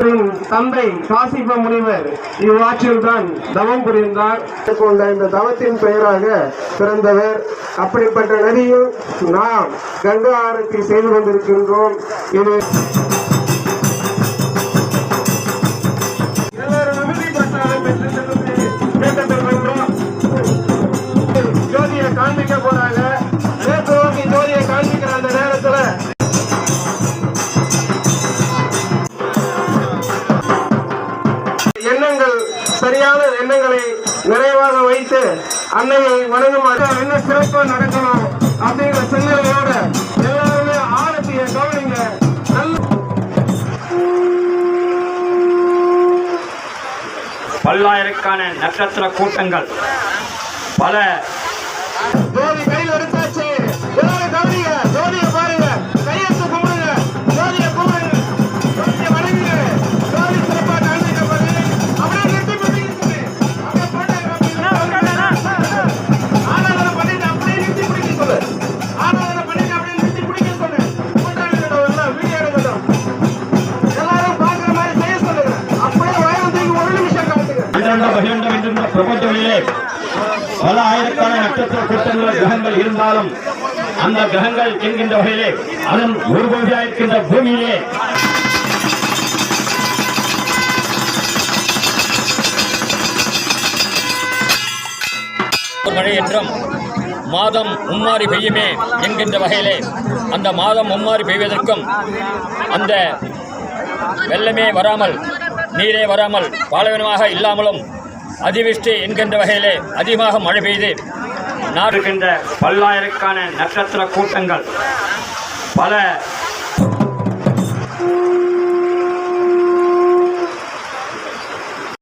வணக்கம். தந்தை காசிப முனிவர் இவ்வாற்றில் தான் தவம் புரிந்தார். இந்த தவத்தின் பெயராக பிறந்தவர். அப்படிப்பட்ட நதியில் நாம் கங்கா ஆரத்தி செய்து கொண்டிருக்கின்றோம். இது ஜோதியை காண்பிக்க போறாங்க. ஜோதியை காண்பிக்கிற அந்த நேரத்துல எண்ணங்கள், சரியான எண்ணங்களை நிறைவாக வைத்து அன்னையை வணங்குமாறு என்ன சிறப்பா நடக்கணும் அப்படிங்கிற சிந்தனையோட எல்லாருமே ஆரத்தியை கவனிங்க. பல்லாயிரக்கான நட்சத்திர கூட்டங்கள் பல ஜோதி கையில் எடுத்தாச்சு. எல்லாரும் கவனிங்க. ஜோதியை பாருங்க. கையெழுத்து கும்பிடுங்க. ஜோதியை கும்பிடுங்க. ஜோதியை வணங்குங்க. ஜோதி சிறப்பா காண்பிக்கப்படுது. அப்படியே நிறுத்தி பண்ணிட்டு ஆராதனை பண்ணிட்டு அப்படியே நிறுத்தி பிடிக்க சொல்லு. ஆராதனை பண்ணிட்டு அப்படியே நிறுத்தி பிடிக்க சொல்லு. கூட்டாளிகளோட வீடியோ எடுக்கட்டும். எல்லாரும் பார்க்குற மாதிரி செய்ய சொல்லுங்க. அப்படியே வயதுக்கு ஒரு நிமிஷம் காட்டுங்க. பிரபஞ்சங்களிலே பல ஆயிரக்கான நட்சத்திர கூட்டங்கள் கிரகங்கள் இருந்தாலும் அந்த கிரகங்கள் என்கின்ற வகையிலே அதன் ஒரு பகுதியாக இருக்கின்ற பூமியிலே மழை என்றும் மாதம் மும்மாறி பெய்யுமே என்கின்ற வகையிலே அந்த மாதம் மும்மாறி பெய்வதற்கும் அந்த வெள்ளமே வராமல் நீரே வராமல் பாலைவனமாக இல்லாமலும் அதிவிஷ்டி என்கின்ற வகையிலே அதிகமாக மழை பெய்து நாடுகின்ற பல்லாயிரக்கான நட்சத்திர கூட்டங்கள் பல